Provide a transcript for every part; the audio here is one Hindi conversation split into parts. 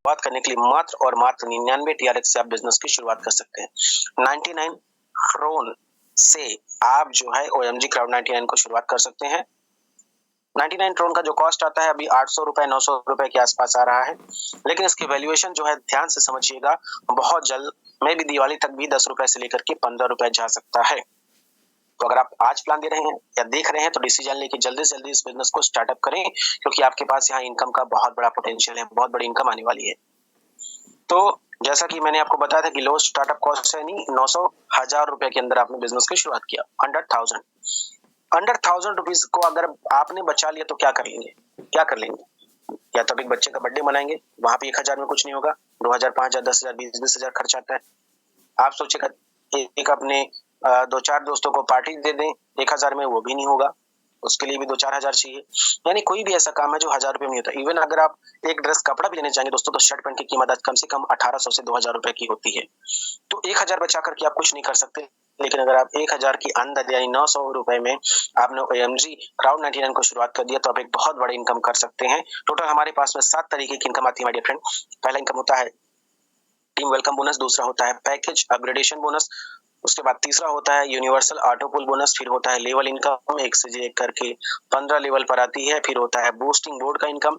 शुरुआत करने के लिए मात्र और मात्र 99 TRX से आप बिजनेस की शुरुआत कर सकते हैं। 99 ट्रोन से आप जो है OMG क्राउड 99 को शुरुआत कर सकते हैं। 99 ट्रोन का जो कॉस्ट आता है अभी 800 रुपए 900 रुपए के आसपास आ रहा है, लेकिन इसकी वैल्यूएशन जो है ध्यान से समझिएगा, बहुत जल्द में भी दिवाली तक भी 10 रुपए से लेकर के 15 रुपए जा सकता है। तो अगर आप आज प्लान दे रहे हैं या देख रहे हैं तो डिसीजन लेके जल्दी से जल्दी इस बिजनेस को स्टार्टअप करें, क्योंकि आपके पास यहाँ इनकम का बहुत बड़ा पोटेंशियल है, बहुत बड़ी इनकम आने वाली है। तो जैसा कि मैंने आपको बताया था कि लो स्टार्टअप कॉस्ट है नहीं, 900 1000 रुपए के अंदर आपने बिजनेस की शुरुआत किया। 100,000 रुपीज को अगर आपने बचा लिया तो क्या कर लेंगे, क्या कर लेंगे? या तो एक बच्चे का बर्थडे मनाएंगे, वहां पे 1000 में कुछ नहीं होगा, 2000 5000 10,000 20,000 खर्च आता है। आप सोचेगा एक अपने 2-4 दोस्तों को पार्टी दे दें 1000 में, वो भी नहीं होगा, उसके लिए भी 2-4 हजार चाहिए। यानी कोई भी ऐसा काम है जो 1000 रुपए में नहीं होता। इवन अगर आप एक ड्रेस कपड़ा भी लेने जाएंगे दोस्तों, तो शर्ट पैंट की कीमत आज कम से कम 1800 से 2000 रुपए की होती है। तो 1000 बचा करके आप कुछ नहीं कर सकते, लेकिन अगर आप 1000 की अंदर यानी 900 रुपए में आपने OMG क्राउड 99 को शुरुआत कर दिया तो आप एक बहुत बड़ी इनकम कर सकते हैं। टोटल हमारे पास में 7 तरीके की इनकम आती है माय डियर फ्रेंड। पहला इनकम होता है टीम वेलकम बोनस, दूसरा होता है पैकेज अपग्रेडेशन बोनस, उसके बाद तीसरा होता है यूनिवर्सल ऑटो पुल बोनस, फिर होता है लेवल इनकम 1 से एक करके 15 लेवल पर आती है, फिर होता है बूस्टिंग बोर्ड का इनकम,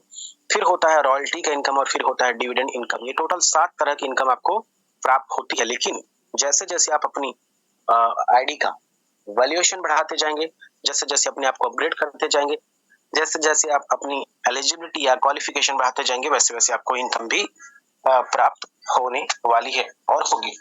फिर होता है रॉयल्टी का इनकम और फिर होता है डिविडेंड इनकम। ये टोटल 7 तरह की इनकम आपको प्राप्त होती है। लेकिन जैसे जैसे आप अपनी आईडी का वैल्यूएशन बढ़ाते जाएंगे, जैसे जैसे अपने आप को अपग्रेड करते जाएंगे, जैसे जैसे आप अपनी एलिजिबिलिटी या क्वालिफिकेशन बढ़ाते जाएंगे, वैसे वैसे आपको इनकम भी प्राप्त होने वाली है और होगी।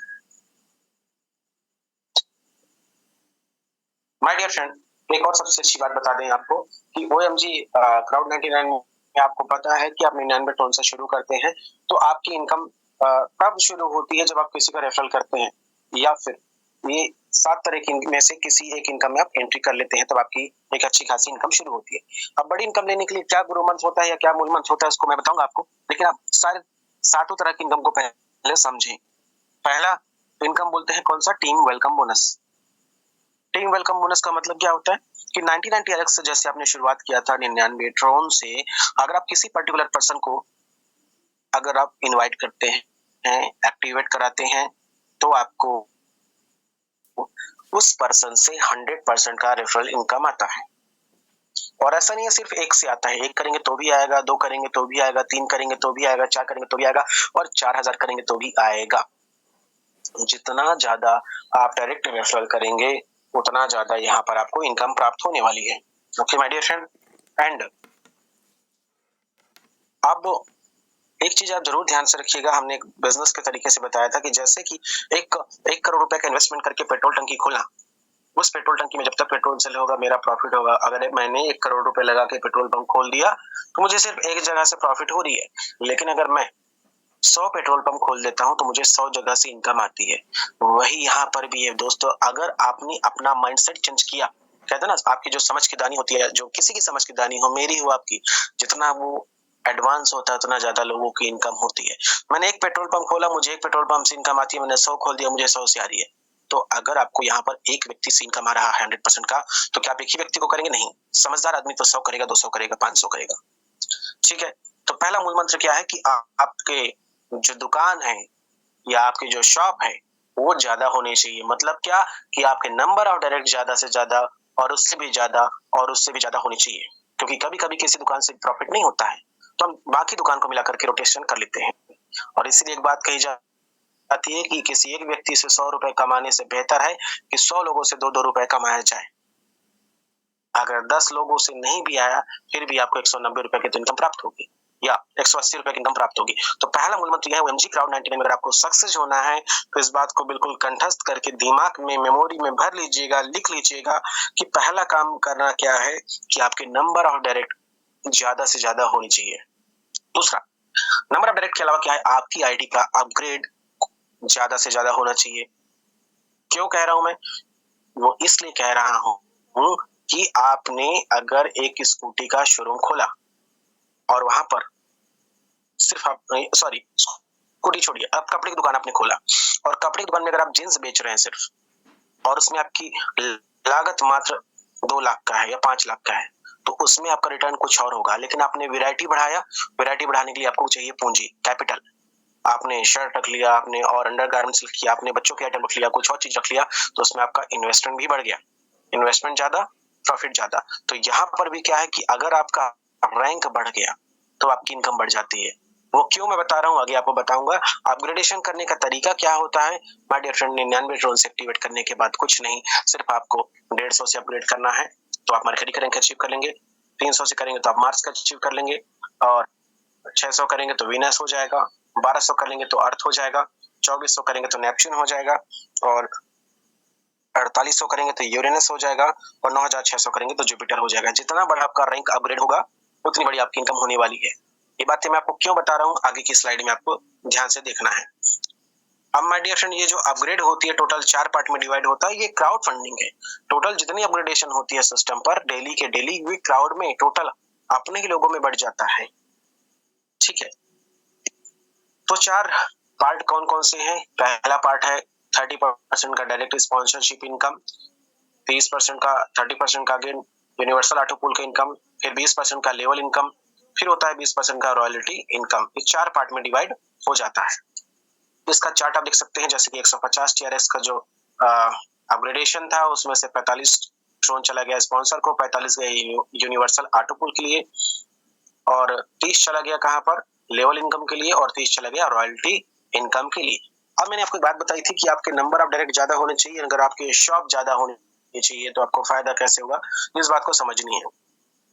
माय डियर फ्रेंड, एक और सबसे अच्छी बात बता दें आपको कि OMG क्राउड 99 में आपको पता है कि आप 99 टोन से शुरू करते हैं तो आपकी इनकम कब शुरू होती है? जब आप किसी का रेफरल करते हैं या फिर ये 7 तरह की में से किसी एक इनकम में आप एंट्री कर लेते हैं, तब आपकी एक अच्छी खासी इनकम शुरू होती है। अब बड़ी इनकम लेने के लिए क्या गुरु मंत्र होता है या क्या मूल मंत्र होता है उसको मैं बताऊंगा आपको, लेकिन आप सारे 7 तरह की इनकम को पहले समझें। पहला इनकम बोलते हैं कौन सा? Team welcome bonus. Team welcome bonus का मतलब क्या होता है कि 99 TRX से जैसे आपने शुरुआत किया था 99 ट्रोन से, अगर आप किसी पर्टिकुलर पर्सन को अगर आप इनवाइट करते हैं, एक्टिवेट कराते हैं, तो आपको उस पर्सन से 100% का रेफरल इनकम आता है। और ऐसा नहीं है सिर्फ एक से आता है, एक करेंगे तो भी आएगा, 2 करेंगे तो भी आएगा, 3 करेंगे तो भी आएगा, 4 करेंगे तो भी आएगा और 4000 करेंगे तो भी आएगा। जितना ज्यादा आप डायरेक्ट रेफरल करेंगे उतना ज्यादा यहाँ पर आपको इनकम प्राप्त होने वाली है। Okay my dear friend, and अब एक चीज आप जरूर ध्यान से रखिएगा, हमने एक बिजनेस के तरीके से बताया था कि जैसे कि एक करोड़ रुपए का इन्वेस्टमेंट करके पेट्रोल टंकी खोला, उस पेट्रोल टंकी में जब तक पेट्रोल सेल होगा मेरा प्रॉफिट होगा। अगर मैंने 1 करोड़ रुपए लगा के पेट्रोल पंप खोल दिया तो मुझे सिर्फ एक जगह से प्रॉफिट हो रही है, लेकिन अगर मैं 100 पेट्रोल पंप खोल देता हूं तो मुझे 100 जगह से इनकम आती है। वही यहाँ पर भी है दोस्तों, अगर आपने अपना माइंडसेट चेंज किया, कहते हैं ना आपकी जो समझ की दानी होती है, जो किसी की समझ की दानी हो, मेरी हो आपकी, जितना वो एडवांस होता है उतना ज्यादा लोगों की इनकम होती है। मैंने एक पेट्रोल पंप खोला, मुझे एक पेट्रोल पंप से इनकम आती है, मैंने 100 खोल दिया, मुझे 100 से आ रही है। तो अगर आपको यहाँ पर एक व्यक्ति से इनकम आ रहा है 100% का, तो क्या आप एक ही व्यक्ति को करेंगे? नहीं, समझदार आदमी तो 100 करेगा, 200 करेगा, 500 करेगा। ठीक है, तो पहला मूल मंत्र क्या है कि आपके जो दुकान है या आपकी जो शॉप है वो ज्यादा होनी चाहिए। मतलब क्या कि आपके नंबर ऑफ डायरेक्ट ज्यादा से ज्यादा और उससे भी ज्यादा और उससे भी ज्यादा होनी चाहिए, क्योंकि कभी कभी किसी दुकान से प्रॉफिट नहीं होता है तो हम बाकी दुकान को मिलाकर के रोटेशन कर लेते हैं। और इसीलिए एक बात कही जाती है कि किसी एक व्यक्ति से 100 रुपए कमाने से बेहतर है कि 100 लोगों से 2-2 रुपए कमाया जाए। अगर 10 लोगों से नहीं भी आया फिर भी आपको 190 रुपए की तो इनकम प्राप्त होगी या 180 रुपए की इनकम प्राप्त होगी। तो पहला मूल मंत्र यह है OMG क्राउड 99 में अगर आपको सक्सेस होना है तो इस बात को बिल्कुल कंठस्थ करके दिमाग में मेमोरी में भर लीजिएगा, लिख लीजिएगा कि पहला काम करना क्या है कि आपके नंबर ऑफ डायरेक्ट ज्यादा से ज्यादा होनी चाहिए। दूसरा, नंबर ऑफ डायरेक्ट के अलावा क्या है, आपकी आईडी का अपग्रेड ज्यादा से ज्यादा होना चाहिए। क्यों कह रहा हूं मैं? वो इसलिए कह रहा हूं कि आपने अगर एक स्कूटी का शोरूम खोला और वहां पर सिर्फ आप सॉरी स्कूटी छोड़िए, अब कपड़े की दुकान आपने खोला और कपड़े की दुकान में अगर आप जींस बेच रहे हैं सिर्फ, और उसमें आपकी लागत मात्र 2 लाख का है या 5 लाख का है, तो उसमें आपका रिटर्न कुछ और होगा। लेकिन आपने वैरायटी बढ़ाया, वैरायटी बढ़ाने के लिए आपको चाहिए पूंजी, कैपिटल। आपने शर्ट रख लिया, आपने और अंडरगारमेंट्स रख लिया, आपने बच्चों के आइटम रख लिया, कुछ और चीज रख लिया, तो उसमें आपका इन्वेस्टमेंट भी बढ़ गया। इन्वेस्टमेंट ज्यादा, प्रॉफिट ज्यादा। तो यहाँ पर भी क्या है कि अगर आपका रैंक बढ़ गया तो आपकी इनकम बढ़ जाती है। वो क्यों मैं बता रहा हूँ, आगे आपको बताऊंगा। अपग्रेडेशन करने का तरीका क्या होता है my dear friend, 99 roles activate करने के बाद कुछ नहीं, सिर्फ आपको 150 से अपग्रेड करना है तो आप मार्केटिंग का रैंक अचीव कर लेंगे। 300 से करेंगे तो आप मार्क्स का अचीव कर लेंगे, और 600 करेंगे तो वीनस हो जाएगा, 1200 करेंगे तो अर्थ हो जाएगा, 2400 करेंगे तो नेपच्यून हो जाएगा, और 4800 करेंगे तो यूरेनस हो जाएगा, और 9600 करेंगे तो जुपिटर हो जाएगा। जितना बड़ा आपका रैंक अपग्रेड होगा उतनी बड़ी आपकी इनकम होने वाली है। ये बातें मैं आपको क्यों बता रहा हूँ, आगे की स्लाइड में आपको ध्यान से देखना है। अब माय डियर फ्रेंड, ये जो अपग्रेड होती है टोटल 4 पार्ट में डिवाइड होता है, ये क्राउड फंडिंग है। टोटल जितनी अपग्रेडेशन होती है सिस्टम पर डेली के डेली, वे क्राउड में टोटल अपने ही लोगों में बढ़ जाता है। ठीक है, तो 4 पार्ट कौन कौन से हैं? पहला पार्ट है 30% का डायरेक्ट स्पॉन्सरशिप इनकम, 30% का 30% का अगेन यूनिवर्सल ऑटो पूल का इनकम, फिर 20% का लेवल इनकम, फिर होता है 20% का रॉयल्टी इनकम। ये 4 पार्ट में डिवाइड हो जाता है। इसका चार्ट आप देख सकते हैं, जैसे कि 150 टीआरएस का जो अपग्रेडेशन था उसमें से 45 ट्रोन चला गया स्पॉन्सर को, 45 गए यूनिवर्सल ऑटो पूल के लिए, और 30 चला गया कहां पर? लेवल इनकम के लिए, और 30 चला गया रॉयल्टी इनकम के लिए। अब मैंने आपको बात बताई थी कि आपके नंबर ऑफ डायरेक्ट ज्यादा होने चाहिए, अगर आपके शॉप ज्यादा होने चाहिए तो आपको फायदा कैसे होगा, इस बात को समझनी है।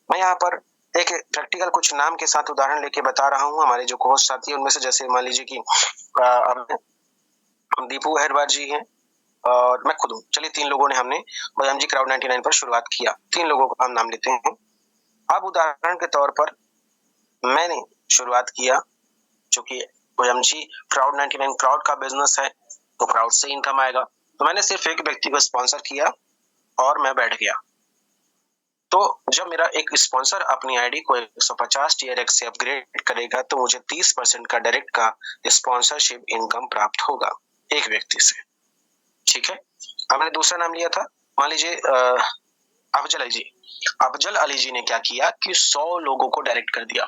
मैं यहाँ पर एक प्रैक्टिकल कुछ नाम के साथ उदाहरण लेके बता रहा हूँ। हमारे जो कोच साथी है उनमें से, जैसे मान लीजिए कि दीपू अहिरवार जी हैं और मैं खुद हूँ। चलिए 3 लोगों ने हमने OMG क्राउड 99 पर शुरुआत किया। 3 लोगों का हम नाम लेते हैं। अब उदाहरण के तौर पर मैंने शुरुआत किया, चूंकि OMG क्राउड 99 क्राउड का बिजनेस है तो क्राउड से इनकम आएगा, तो मैंने सिर्फ एक व्यक्ति को स्पॉन्सर किया और मैं बैठ गया। तो जब मेरा एक स्पॉन्सर अपनी आईडी को 150 टीआरएक्स से अपग्रेड करेगा तो मुझे 30% का डायरेक्ट का स्पॉन्सरशिप इनकम प्राप्त होगा एक व्यक्ति से। ठीक है, अब मैंने दूसरा नाम लिया था, मान लीजिए अफजल अली जी। अफजल अली जी ने क्या किया कि 100 लोगों को डायरेक्ट कर दिया,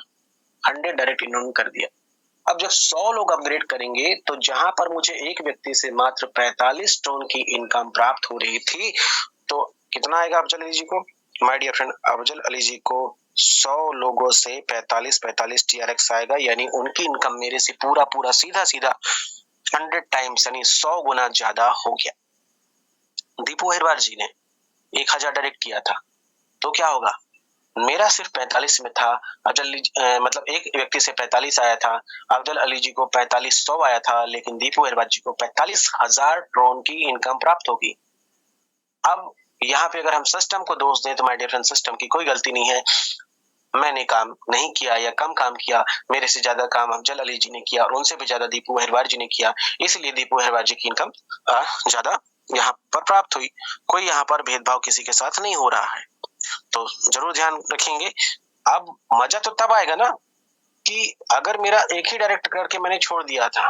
100 डायरेक्ट इन्होंने कर दिया। अब जब 100 लोग अपग्रेड करेंगे तो जहां पर मुझे एक व्यक्ति से मात्र 45 टोन की इनकम प्राप्त हो रही थी, तो कितना आएगा अफजल अली जी को? My dear friend, Afzal Ali ji को 100 लोगों से 45 टीआरएक्स आएगा, यानी उनकी इनकम मेरे से पूरा पूरा सीधा सीधा 100 टाइम्स यानी 100 गुना ज्यादा हो गया। दीपू अहिरवार जी ने 1000 डायरेक्ट किया था तो क्या होगा? मेरा सिर्फ 45 में था, मतलब एक व्यक्ति से 45 आया था, अफजल अली जी को 4500 आया था, लेकिन दीपू अहिरवार जी को 45,000 ट्रोन की इनकम प्राप्त होगी। अब यहाँ पे अगर हम सिस्टम को दोष दें तो माय डियर फ्रेंड, सिस्टम की कोई गलती नहीं है। मैंने काम नहीं किया या कम काम किया, मेरे से ज्यादा काम अफजल अली जी ने किया और उनसे भी ज्यादा दीपू अहिरवार जी ने किया, इसलिए दीपू अहिरवार जी की इनकम ज्यादा यहाँ पर प्राप्त हुई। कोई यहाँ पर भेदभाव किसी के साथ नहीं हो रहा है, तो जरूर ध्यान रखेंगे। अब मजा तो तब आएगा ना कि अगर मेरा एक ही डायरेक्ट करके मैंने छोड़ दिया था,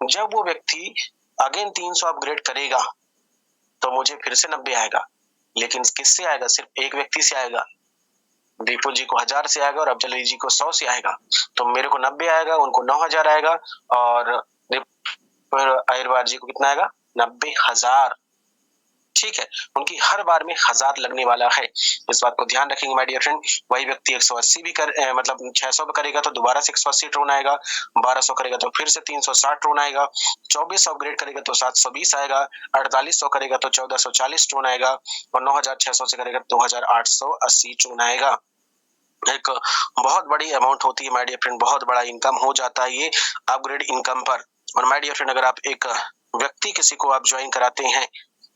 जब वो व्यक्ति अगेन 300 अपग्रेड करेगा तो मुझे फिर से 90 आएगा, लेकिन किससे आएगा? सिर्फ एक व्यक्ति से आएगा। दीपू जी को 1000 से आएगा और अफजल अली जी को 100 से आएगा, तो मेरे को 90 आएगा, उनको 9000 आएगा, और अहिरवार जी को कितना आएगा? 90,000। ठीक है, उनकी हर बार में 1000 लगने वाला है, इस बात को ध्यान रखेंगे माय डियर फ्रेंड। वही व्यक्ति 180 भी मतलब 600 करेगा तो दोबारा से 180 ट्रोन आएगा, 1200 करेगा तो फिर से 360 ट्रोन आएगा, 2400 अपग्रेड करेगा तो 720 आएगा, 4800 करेगा तो 1440 ट्रोन आएगा, और 9600 से करेगा तो 2880 ट्रोन आएगा। एक बहुत बड़ी अमाउंट होती है माय डियर फ्रेंड, बहुत बड़ा इनकम हो जाता है ये अपग्रेड इनकम पर। और माय डियर फ्रेंड, अगर आप एक व्यक्ति किसी को आप ज्वाइन कराते हैं,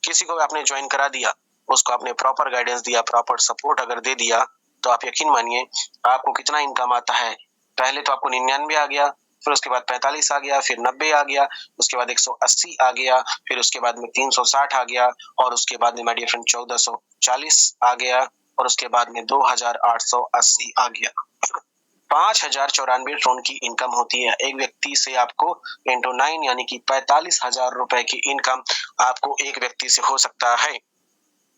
किसी को आपने ज्वाइन करा दिया, उसको आपने प्रॉपर गाइडेंस दिया, प्रॉपर सपोर्ट अगर दे दिया, तो आप यकीन मानिए आपको कितना इनकम आता है। पहले तो आपको 99 आ गया, फिर उसके बाद 45 आ गया, फिर 90 आ गया, उसके बाद 180 आ गया, फिर उसके बाद में 360 आ गया, और उसके बाद में माय डियर फ्रेंड 1440 आ गया, और उसके बाद में 2880 आ गया। 5094 ट्रोन की इनकम होती है एक व्यक्ति से। आपको इंटू 9 यानी कि 45,000 रुपए की इनकम आपको एक व्यक्ति से हो सकता है,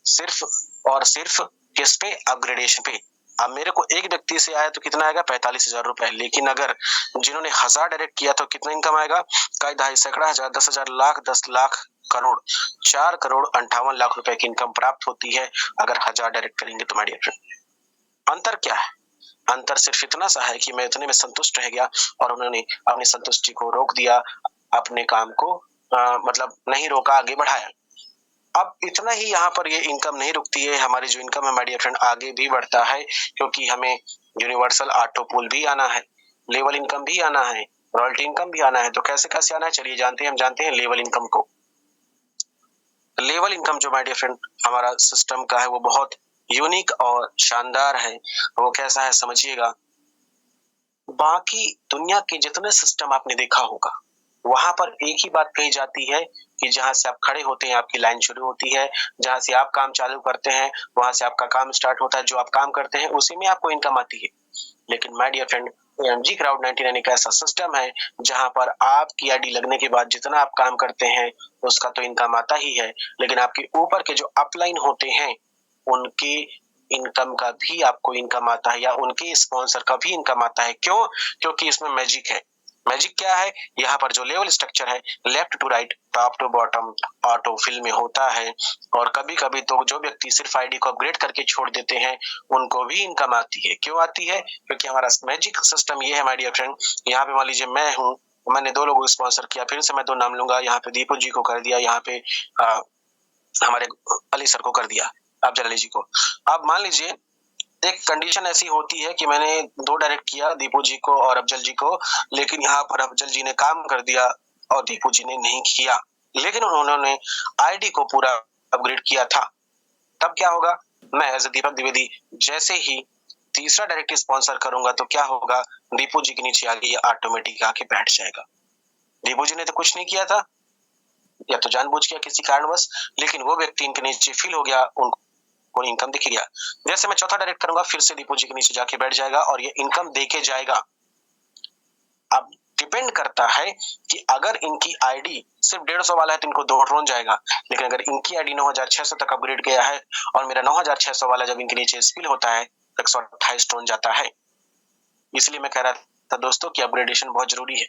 सिर्फ और सिर्फ किस पे? अपग्रेडेशन पे। अब मेरे को एक व्यक्ति से आया तो कितना आएगा 45,000 रुपए, लेकिन अगर जिन्होंने 1000 डायरेक्ट किया तो कितना इनकम आएगा, कई दहाई सैकड़ा हजार 10,000 लाख 10 लाख करोड़ 4,58,00,000 रुपए की इनकम प्राप्त होती है अगर 1000 डायरेक्ट करेंगे तो। माय डियर फ्रेंड, अंतर क्या है? अंतर सिर्फ इतना सा है कि मैं इतने में संतुष्ट रह गया और उन्होंने अपनी संतुष्टि को रोक दिया, अपने काम को मतलब नहीं रोका, आगे बढ़ाया। अब इतना ही यहाँ पर ये इनकम नहीं रुकती है, हमारी जो इनकम है माय डियर फ्रेंड आगे भी बढ़ता है, क्योंकि हमें यूनिवर्सल ऑटो पूल भी आना है, लेवल इनकम भी आना है, रॉयल्टी इनकम भी आना है। तो कैसे कैसे आना है चलिए जानते हैं। हम जानते हैं लेवल इनकम को। लेवल इनकम जो माय डियर फ्रेंड हमारा सिस्टम का है वो बहुत यूनिक और शानदार है। वो कैसा है समझिएगा। बाकी दुनिया के जितने सिस्टम आपने देखा होगा वहां पर एक ही बात कही जाती है कि जहां से आप खड़े होते हैं आपकी लाइन शुरू होती है, जहां से आप काम चालू करते हैं वहां से आपका काम स्टार्ट होता है, जो आप काम करते हैं उसी में आपको इनकम आती है। लेकिन my dear friend MG crowd 99 एक ऐसा सिस्टम है जहां पर आपकी आईडी लगने के बाद जितना आप काम करते हैं उसका तो इनकम आता ही है, लेकिन आपके ऊपर के जो अपलाइन होते हैं उनके इनकम का भी आपको इनकम आता है, या उनके स्पॉन्सर का भी इनकम आता है। क्यों? क्योंकि इसमें मैजिक है। मैजिक क्या है? यहाँ पर जो लेवल स्ट्रक्चर है left to right top to bottom auto fill में होता है, और कभी कभी तो जो व्यक्ति सिर्फ आईडी को अपग्रेड करके छोड़ देते हैं उनको भी इनकम आती है। क्यों आती है? क्योंकि हमारा मैजिक सिस्टम ये है माय डियर फ्रेंड। यहाँ पे मान लीजिए मैं हूँ, मैंने 2 लोगों को स्पॉन्सर किया, फिर से मैं 2 नाम लूंगा, यहाँ पे दीपू जी को कर दिया, यहाँ पे हमारे अली सर को कर दिया, अफजल अली जी को। अब मान लीजिए एक कंडीशन ऐसी होती है कि मैंने 2 डायरेक्ट किया दीपू जी को और अफजल जी को, लेकिन यहाँ पर अफजल जी ने काम कर दिया और दीपू जी ने नहीं किया, लेकिन उन्होंने आईडी को पूरा अपग्रेड किया था। तब क्या होगा? मैं एज दीपक द्विवेदी जैसे ही तीसरा डायरेक्ट स्पॉन्सर करूंगा तो क्या होगा, दीपू जी के नीचे आगे ऑटोमेटिक आके बैठ जाएगा। दीपू जी ने तो कुछ नहीं किया था, या तो जानबूझ किया किसी कारणवश, लेकिन वो व्यक्ति इनके नीचे फिल हो गया, उनको इनकम दिख गया। जैसे मैं चौथा डायरेक्ट करूंगा फिर से दीपू जी के नीचे जाके बैठ जाएगा और ये इनकम देके जाएगा। अब डिपेंड करता है कि अगर इनकी आईडी सिर्फ 150 वाला है तो इनको 2 ड्रोन जाएगा, लेकिन अगर इनकी आईडी 9600 तक अपग्रेड गया है और मेरा 9600 वाला जब इनके नीचे स्पिल होता है तो 128 ड्रोन जाता है। इसलिए मैं कह रहा था दोस्तों कि अपग्रेडेशन बहुत जरूरी है।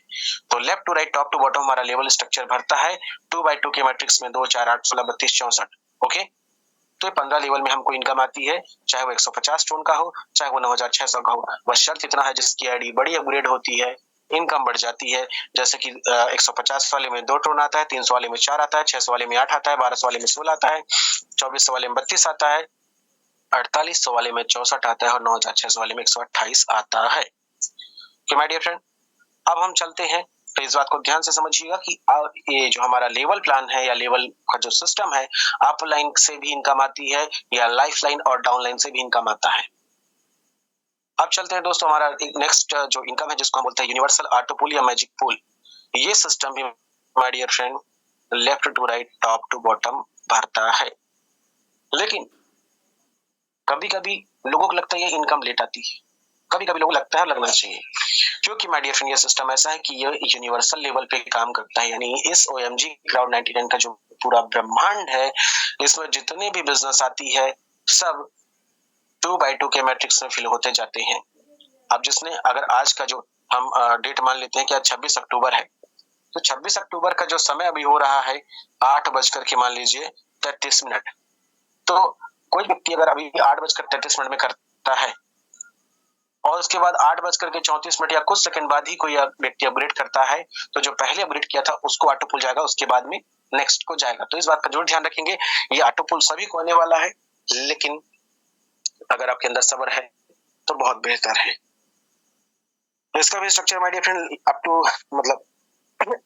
तो left to right top to bottom हमारा लेवल स्ट्रक्चर भरता है 2x2 के मैट्रिक्स में 2 4 8 16 32 64। ओके, तो 15 लेवल में हमको इनकम आती है, चाहे वो 150 टोन का हो चाहे वो 9600 का हो। बस शर्त इतना है जिसकी आईडी बड़ी अपग्रेड होती है इनकम बढ़ जाती है। जैसे कि 150 वाले में 2 टोन आता है, 300 वाले में 4 आता है, 600 वाले में 8 आता है, 1200 वाले में 16 आता है, 2400 वाले में 32 आता है, 4800 वाले में 64 आता है और 9600 वाले में 128 आता है। माय डियर फ्रेंड, अब हम चलते हैं, तो इस बात को ध्यान से समझिएगा कि ये जो हमारा लेवल प्लान है या लेवल का जो सिस्टम है, अप लाइन से भी इनकम आती है या लाइफ लाइन और डाउन लाइन से भी इनकम आता है। अब चलते हैं दोस्तों, हमारा नेक्स्ट जो इनकम है जिसको हम बोलते हैं यूनिवर्सल ऑटो पूल या मैजिक पूल। ये सिस्टम भी my dear friend left to right top to bottom भरता है, लेकिन कभी कभी लोगों को लगता है ये इनकम लेट आती है, कभी कभी लोगों को लगता है लगना चाहिए, क्योंकि माय डियर फ्रेंड ये सिस्टम ऐसा है कि ये यूनिवर्सल लेवल पे काम करता है। यानी इस ओएमजी क्राउड 99 का जो पूरा ब्रह्मांड है इसमें जितने भी बिजनेस आती है सब 2x2 के मैट्रिक्स में फिल होते जाते हैं। अब जिसने अगर आज का जो हम डेट मान लेते हैं कि आज 26 अक्टूबर है, तो 26 अक्टूबर का जो समय अभी हो रहा है 8 बजकर के मान लीजिए 33 मिनट, तो कोई व्यक्ति अगर अभी 8 बजकर 33 मिनट में करता है और उसके बाद 8 बजकर 34 मिनट या कुछ सेकंड बाद ही कोई व्यक्ति अपग्रेड करता है, तो जो पहले अपग्रेड किया था उसको ऑटो पुल जाएगा, उसके बाद में नेक्स्ट को जाएगा। तो इस बात का जरूर ध्यान रखेंगे, ये ऑटो पुल सभी को आने वाला है, लेकिन अगर आपके अंदर सब्र है तो बहुत बेहतर है। इसका भी structure my dear friend up to मतलब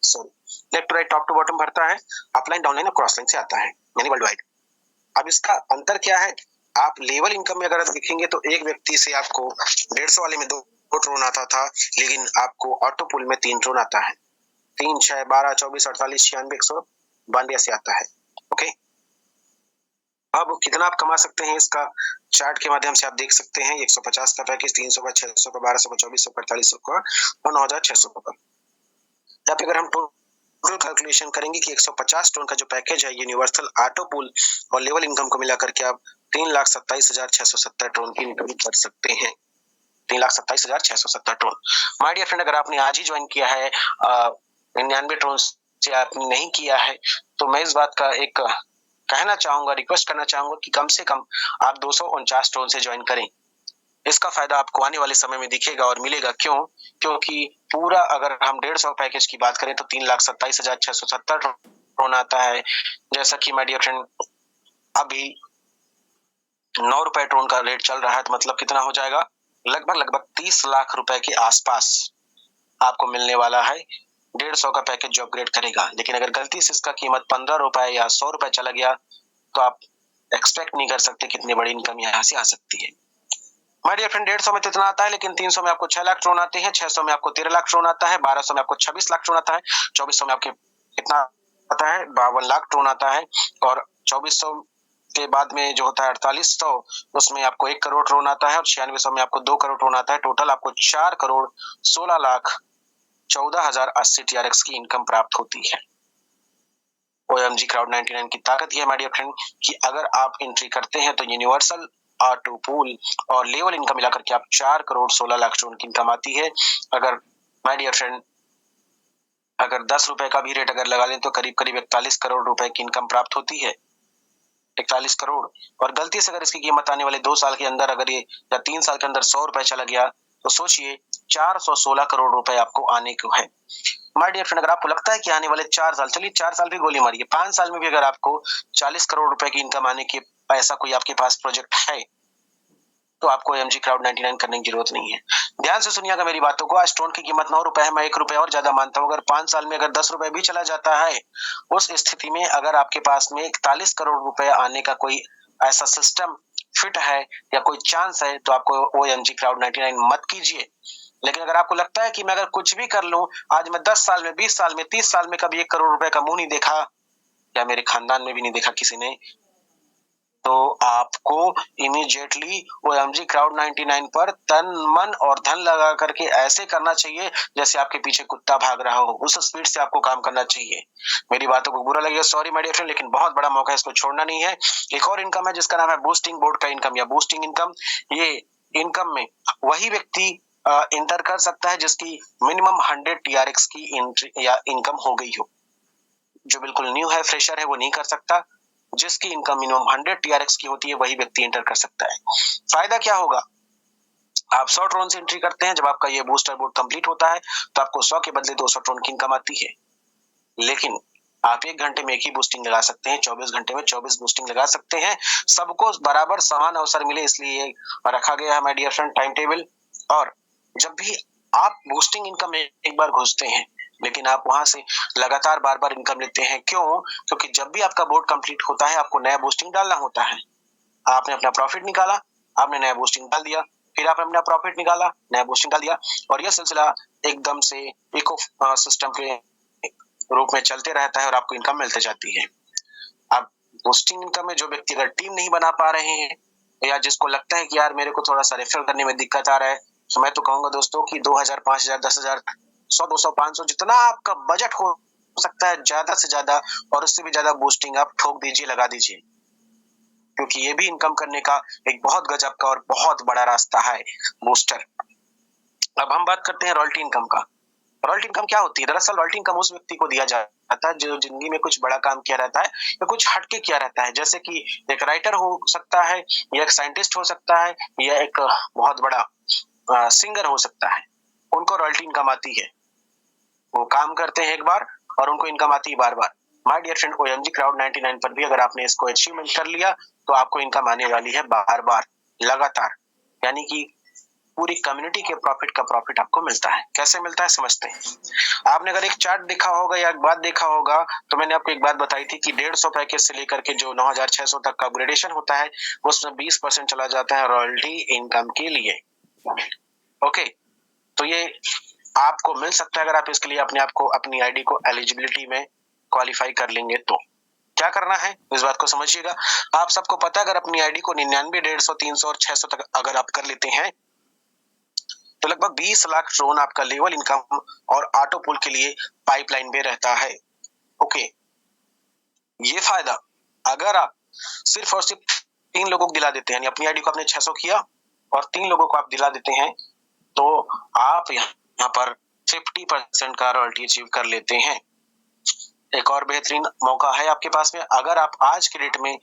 sorry left to right top to bottom भरता है, अपलाइन डाउनलाइन और क्रॉस लाइन से आता है, यानी वर्ल्ड वाइड। अब इसका अंतर क्या है? आप लेवल इनकम में अगर देखेंगे तो एक व्यक्ति से आपको 150 वाले में 2 ट्रोन आता था, लेकिन आपको ऑटो पुल में 3 ट्रोन आता है, 3 6 12 24 48 96 192 से आता है। ओके, अब कितना आप कमा सकते हैं इसका चार्ट के माध्यम से आप देख सकते हैं। 150 का पैकेज, 300 का, 600 का, 1200 का, 2400 का, 4800 का और 9600 का। यहाँ पे अगर हम सिंपल कैलकुलेशन करेंगे कि 150 टोन का जो पैकेज है यूनिवर्सल ऑटो पूल और लेवल इनकम को मिला करके आप 3,27,670 टोन की इनकम कर सकते हैं। 3,27,670 टोन। माय डियर फ्रेंड, अगर आपने आज ही ज्वाइन किया है 99 टोन से आपने नहीं किया है, तो मैं इस बात का एक कहना चाहूंगा, रिक्वेस्ट करना चाहूंगा कि कम से कम आप 249 टोन से ज्वाइन करें। इसका फायदा आपको आने वाले समय में दिखेगा और मिलेगा। क्यों? क्योंकि पूरा अगर हम 150 पैकेज की बात करें तो 3,27,670 टोन आता है। जैसा कि माय डियर फ्रेंड अभी 9 रुपए टोन का रेट चल रहा है, तो मतलब कितना हो जाएगा? लगभग 30 लाख रुपए के आसपास आपको मिलने वाला है 150 का पैकेज जो अपग्रेड करेगा। लेकिन अगर गलती से इसका कीमत 15 रुपए या 100 रुपए चला गया तो आप एक्सपेक्ट नहीं कर सकते कितनी बड़ी इनकम यहाँ से आ सकती है। माय डियर फ्रेंड, 150 में तो इतना आता है, लेकिन 300 में आपको 6 लाख टोन आते हैं, 600 में आपको 13 लाख टोन आता है, 1200 में आपको 26 लाख टोन आता है, 2400 में आपके कितना आता है? 52 लाख टोन आता है, और 2400 के बाद में जो होता है 4800, उसमें आपको 1 करोड़ टोन आता है, और 9600 में आपको 2 करोड़ टोन आता है। टोटल आपको 4 करोड़ 16 लाख 14,080 TRX की इनकम प्राप्त होती है। OMG क्राउड 99 की ताकत यह है माय डियर फ्रेंड कि अगर आप एंट्री करते हैं तो यूनिवर्सल ऑटो पूल और लेवल इनकम मिलाकर के आप 4 करोड़ 16 लाख टोन की इनकम आती है। अगर माय डियर फ्रेंड अगर 10 रुपए का भी रेट अगर लगा लें तो करीब करीब 41 करोड़ रुपए की इनकम प्राप्त होती है। 41 करोड़। और गलती से अगर इसकी कीमत आने वाले 2 साल के अंदर अगर ये या 3 साल के अंदर 100 रुपए चला गया तो सोचिए 416 करोड़ रुपए आपको आने को है। माय डियर फ्रेंड, अगर आपको लगता है कि आने वाले 4 साल, चलिए 4 साल भी गोली मारिए, 5 साल में भी अगर आपको 40 करोड़ रुपए की इनकम आने की ऐसा कोई आपके पास प्रोजेक्ट है तो आपको एमजी क्राउड 99 करने की जरूरत नहीं है। ध्यान से सुनिएगा मेरी बातों को। आज टोन की कीमत 9 रुपए है, मैं 1 रुपए और ज्यादा मानता हूँ। अगर 5 साल में अगर 10 रुपए भी चला जाता है, उस स्थिति में अगर आपके पास में 41 करोड़ रुपए आने का कोई ऐसा सिस्टम फिट है या कोई चांस है तो आपको OMG क्राउड 99 मत कीजिए। लेकिन अगर आपको लगता है कि मैं अगर कुछ भी कर लूं, आज मैं 10 साल में, 20 साल में, 30 साल में कभी 1 करोड़ रुपए का मुंह नहीं देखा या मेरे खानदान में भी नहीं देखा किसी ने, तो आपको इमीडिएटली OMG क्राउड 99 पर तन मन और धन लगा करके ऐसे करना चाहिए जैसे आपके पीछे कुत्ता भाग रहा हो। उस स्पीड से आपको काम करना चाहिए। मेरी बातों को बुरा लगेगा, सॉरी माय डियर फ्रेंड, लेकिन बहुत बड़ा मौका है, इसको छोड़ना नहीं है। एक और इनकम है जिसका नाम है बूस्टिंग बोर्ड का इनकम या बूस्टिंग इनकम। ये इनकम में वही व्यक्ति इंटर कर सकता है जिसकी मिनिमम 100 TRX की एंट्री या इनकम हो गई हो। जो बिल्कुल न्यू है, फ्रेशर है, वो नहीं कर सकता। जिसकी इनकम मिनिमम 100 TRX की होती है वही व्यक्ति एंटर कर सकता है। फायदा क्या होगा? आप 100 टोन से एंट्री करते हैं, जब आपका ये बूस्टर बोर्ड कंप्लीट होता है तो आपको 100 के बदले 200 टोन की इनकम आती है। लेकिन आप 1 घंटे में 1 ही बूस्टिंग लगा सकते हैं, 24 घंटे में 24 बूस्टिंग लगा सकते हैं। सबको बराबर समान अवसर मिले इसलिए रखा गया है my dear friend time table. और जब भी आप बूस्टिंग इनकम में एक बार घुसते हैं, लेकिन आप वहां से लगातार बार बार इनकम लेते हैं। क्यों? क्योंकि जब भी आपका बोर्ड कंप्लीट होता है आपको नया बूस्टिंग डालना होता है। आपने अपना प्रॉफिट निकाला, आपने नया बूस्टिंग डाल दिया, फिर आपने अपना प्रॉफिट निकाला, नया बूस्टिंग डाल दिया, और यह सिलसिला एकदम से इको सिस्टम के रूप में चलते रहता है और आपको इनकम मिलते जाती है। अब बूस्टिंग इनकम में जो व्यक्ति अगर टीम नहीं बना पा रहे हैं या जिसको लगता है कि यार मेरे को थोड़ा सा रेफर करने में दिक्कत आ रहा है, तो मैं तो कहूंगा दोस्तों कि 2000, 5000, 10,000, 100, 200, 500 जितना आपका बजट हो सकता है ज्यादा से ज्यादा और उससे भी ज्यादा बूस्टिंग आप ठोक दीजिए, लगा दीजिए, क्योंकि ये भी इनकम करने का एक बहुत गजब का और बहुत बड़ा रास्ता है बूस्टर। अब हम बात करते हैं रॉयल्टी इनकम का। रॉयल्टी इनकम क्या होती है? दरअसल रॉयल्टी इनकम उस व्यक्ति को दिया जाता है जो जिंदगी में कुछ बड़ा काम किया रहता है या कुछ हटके किया रहता है। जैसे कि एक राइटर हो सकता है या एक साइंटिस्ट हो सकता है या एक बहुत बड़ा सिंगर हो सकता है। उनको रॉयल्टी इनकम आती है। वो काम करते हैं एक बार और उनको इनकम आती है बार बार। My dear friend, OMG crowd 99 पर भी अगर आपने इसको अचीवमेंट कर लिया तो आपको इनकम आने वाली है बार बार, लगातार। यानी कि पूरी कम्युनिटी के प्रॉफिट का प्रॉफिट आपको मिलता है। कैसे मिलता है समझते हैं। आपने अगर एक चार्ट देखा होगा या एक बात देखा होगा तो मैंने आपको एक बात बताई थी कि 150 पैकेज से लेकर के जो 9600 तक का अपग्रेडेशन होता है उसमें 20% चला जाता है रॉयल्टी इनकम के लिए। ओके, तो ये आपको मिल सकता है अगर आप इसके लिए अपने आप को, अपनी आईडी को एलिजिबिलिटी में क्वालिफाई कर लेंगे तो। क्या करना है इस बात को समझिएगा। आप सबको पता है अगर अपनी आईडी को 99, 150, 300 और 600 तक अगर आप कर लेते हैं तो लगभग 20 लाख टोन आपका लेवल इनकम और ऑटो पुल के लिए पाइपलाइन में रहता है। ओके, ये फायदा अगर आप सिर्फ और सिर्फ 3 लोगों को दिला देते हैं, यानी अपनी आईडी को आपने 600 किया और 3 लोगों को आप दिला देते हैं, तो आप यहाँ पर 50% का रॉयल्टी अचीव कर लेते हैं। एक और बेहतरीन मौका है आपके पास में, अगर आप आज के डेट में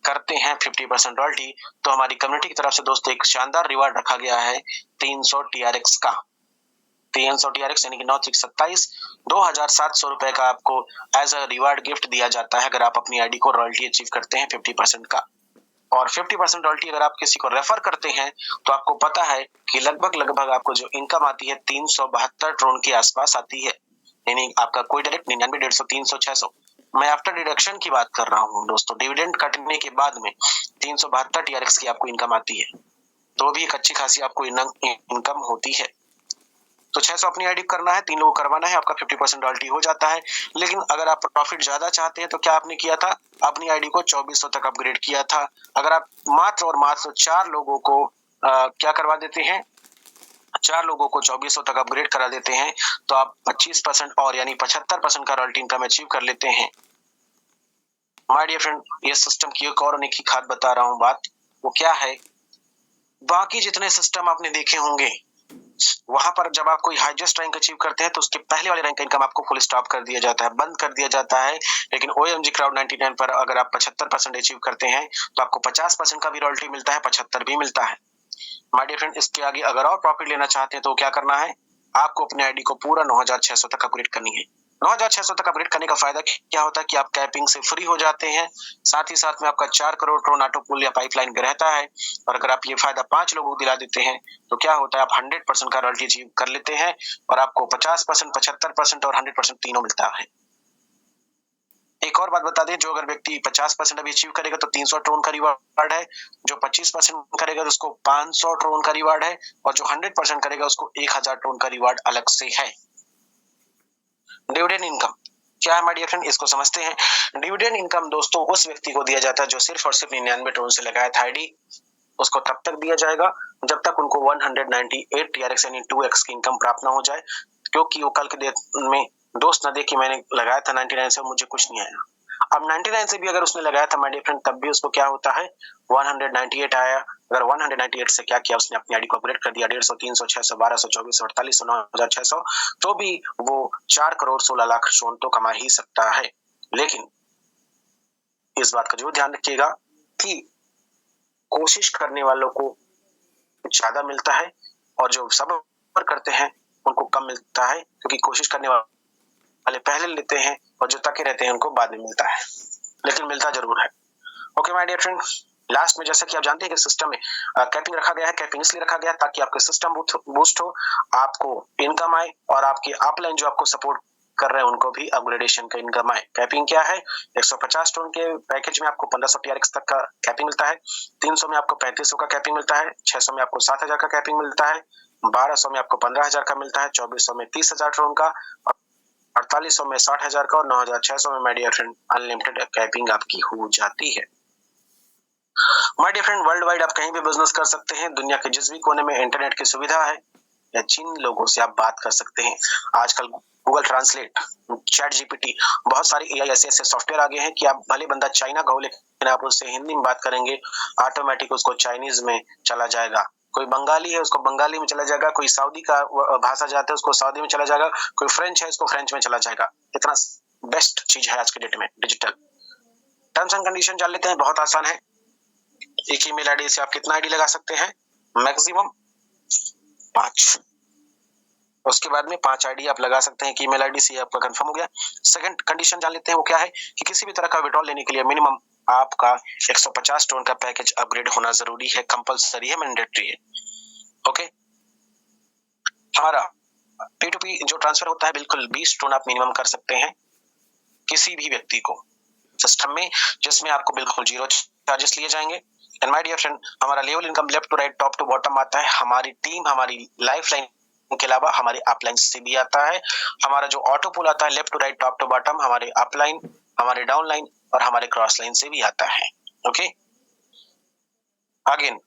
करते हैं 50% रॉयल्टी, तो हमारी कम्युनिटी की तरफ से दोस्तों एक शानदार रिवार्ड रखा गया है 300 TRX का। 300 TRX यानी कि 9-27 2,700 रुपए का आपको एज अ रिवार्ड गिफ्ट दिया जाता है अगर आप अपनी आईडी को रॉयल्टी अचीव करते हैं 50% का। और 50% रॉयल्टी अगर आप किसी को रेफर करते हैं तो आपको पता है कि लगभग आपको जो इनकम आती है 372 ट्रोन के आसपास आती है, यानी आपका कोई डायरेक्ट 99, 150, 300, 600, मैं आफ्टर डिडक्शन की बात कर रहा हूँ दोस्तों, डिविडेंड कटने के बाद में 372 TRX की आपको इनकम आती है, तो भी एक अच्छी खासी आपको इनकम होती है। तो 600 अपनी आईडी करना है, 3 लोगों को करवाना है, आपका 50% रॉयल्टी हो जाता है। लेकिन अगर आप प्रॉफिट ज्यादा चाहते हैं तो क्या आपने किया था, अपनी आईडी को 2400 तक अपग्रेड किया था। अगर आप मात्र और मात्र 4 लोगों को क्या करवा देते हैं, 4 लोगों को 2400 तक अपग्रेड करा देते हैं, तो आप 25% और यानी 75% का रॉयल्टी इनकम अचीव कर लेते हैं। माय डियर फ्रेंड, ये सिस्टम की एक और अनोखी खाद बता रहा हूँ बात, वो क्या है, बाकी जितने सिस्टम आपने देखे होंगे वहां पर जब आप कोई हाईएस्ट रैंक अचीव करते हैं तो उसके पहले वाले रैंक का इनकम आपको फुल स्टॉप कर दिया जाता है, बंद कर दिया जाता है। लेकिन OMG क्राउड 99 पर अगर आप 75% अचीव करते हैं तो आपको 50% का भी रॉयल्टी मिलता है, 75 भी मिलता है। माय डियर फ्रेंड, इसके आगे अगर और प्रॉफिट लेना चाहते हैं तो क्या करना है, आपको अपने आईडी को पूरा 9600 तक अपग्रेड करनी है। 9600 तक अपग्रेड करने का फायदा क्या होता है कि आप कैपिंग से फ्री हो जाते हैं, साथ ही साथ में आपका 4 करोड़ ट्रोन ऑटो पूल या पाइपलाइन पे रहता है। और अगर आप ये फायदा 5 लोगों को दिला देते हैं तो क्या होता है, आप 100% का रॉयल्टी अचीव कर लेते हैं और आपको 50%, 75% और 100% तीनों मिलता है। एक और बात बता दें, जो अगर व्यक्ति 50% अभी अचीव करेगा तो 300 ट्रोन का रिवार्ड है, जो 25% करेगा तो उसको 500 ट्रोन का रिवार्ड है, और जो 100% करेगा उसको 1000 ट्रोन का रिवार्ड अलग से है। डिविडेंड इनकम क्या है माय डियर फ्रेंड, इसको समझते हैं। डिविडेंड इनकम दोस्तों उस व्यक्ति को दिया जाता है जो सिर्फ और सिर्फ 99 ट्रोन से लगाया था आईडी, उसको तब तक दिया जाएगा जब तक उनको 198 TRX यानी 2x की इनकम प्राप्त ना हो जाए, क्योंकि वो कल के दिन में दोस्त ना देख कि मैंने लगाया था 99 से मुझे कुछ नहीं आया। अब 99 से भी अगर उसने लगाया था माय डियर फ्रेंड, तब भी उसको क्या होता है, 198 आया। अगर 198 से क्या किया, उसने अपनी आईडी को अपग्रेड कर दिया 150, 300, 600, 1200, 2400, 4800, 9600, तो भी वो 4 करोड़ 16 लाख ट्रोन तो कमा ही सकता है। लेकिन इस बात का जरूर ध्यान रखिएगा कि कोशिश करने वालों को ज्यादा मिलता है और जो सब्र करते हैं उनको कम मिलता है, क्योंकि कोशिश करने वाले पहले लेते हैं और जो तके रहते हैं उनको बाद में मिलता है, लेकिन मिलता जरूर है। Okay my dear friend, last में जैसा कि आप जानते हैं कि सिस्टम में कैपिंग रखा गया है। कैपिंग इसलिए रखा गया ताकि आपका सिस्टम बूस्ट हो, आपको इनकम आए और आपके अपलाइन जो आपको सपोर्ट कर रहे हैं उनको भी अपग्रेडेशन का इनकम आए। कैपिंग क्या है, 150 टोन के पैकेज में आपको 1500 TRX तक का कैपिंग मिलता है, 300 में आपको 3500 का कैपिंग मिलता है, 600 में आपको 7000 का कैपिंग मिलता है, 1200 में आपको 15000 का मिलता है, 2400 में 30000 ट्रोन का, 4800 में 60000 का और 9600 में my dear friend unlimited capping आपकी हो जाती है। My dear friend, world wide आप कहीं भी बिजनेस कर सकते हैं, दुनिया के जिस भी कोने में इंटरनेट की सुविधा है या जिन लोगों से आप बात कर सकते हैं। आजकल गूगल ट्रांसलेट, चैट जीपीटी, बहुत सारे AI ऐसे सॉफ्टवेयर आ गए हैं कि आप भले बंदा चाइना का हो लेकिन आप उससे हिंदी में बात करेंगे, ऑटोमेटिक उसको चाइनीज में चला जाएगा। कोई बंगाली है उसको बंगाली में चला जाएगा, कोई सऊदी का भाषा जाता है उसको सऊदी में चला जाएगा, कोई फ्रेंच है उसको फ्रेंच में चला जाएगा। इतना बेस्ट चीज है आज के डेट में डिजिटल। टर्म्स एंड कंडीशन जान लेते हैं, बहुत आसान है। एक ईमेल आईडी से आप कितना आईडी लगा सकते हैं, मैक्सिमम 5। उसके बाद में 5 आईडी आप लगा सकते हैं कि ईमेल आईडी से आपका कंफर्म हो गया। सेकंड कंडीशन जान लेते हैं, वो क्या है कि किसी भी तरह का विड्रॉल लेने के लिए मिनिमम आपका 150 टोन का पैकेज अपग्रेड होना जरूरी है, कंपलसरी है, मैंडेटरी है। ओके, हमारा P2P जो ट्रांसफर होता है बिल्कुल 20 टोन आप मिनिमम कर सकते हैं किसी भी व्यक्ति को सिस्टम में, जिसमें आपको बिल्कुल 0 चार्जेस लिए जाएंगे। एंड माय डियर फ्रेंड, हमारा level income left to right top to bottom आता है। हमारी टीम हमारी लाइफलाइन के अलावा हमारे अपलाइन से भी आता है। हमारा जो ऑटो पुल आता है left to right top to bottom, हमारे अपलाइन, हमारे डाउनलाइन और हमारे क्रॉस लाइन से भी आता है। ओके, अगेन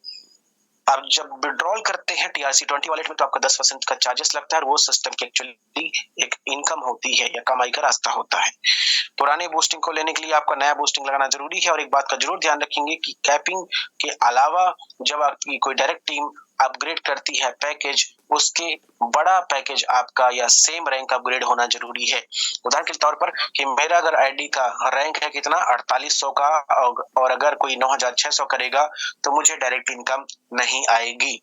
आप जब विड्रॉल करते हैं TRC20 वॉलेट में तो आपका 10% का चार्जेस लगता है और वो सिस्टम की एक्चुअली एक इनकम होती है या कमाई का रास्ता होता है। पुराने बूस्टिंग को लेने के लिए आपका नया बूस्टिंग लगाना जरूरी है और एक बात का जरूर ध्यान रखेंगे कि कैपिंग के अलावा जब आपकी कोई डायरेक्ट टीम अपग्रेड करती है पैकेज, उसके बड़ा पैकेज आपका या सेम रैंक अपग्रेड होना जरूरी है। उदाहरण के तौर पर कि मेरा अगर आईडी का रैंक है कितना 4800 का और अगर कोई 9600 करेगा तो मुझे डायरेक्ट इनकम नहीं आएगी,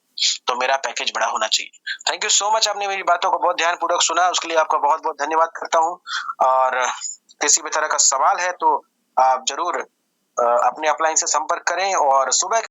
तो मेरा पैकेज बड़ा होना चाहिए। थैंक यू सो मच, आपने मेरी बातों को बहुत ध्यानपूर्वक सुना, उसके लिए आपका बहुत बहुत धन्यवाद करता हूँ। और किसी भी तरह का सवाल है तो आप जरूर अपने अपलाइन से संपर्क करें और सुबह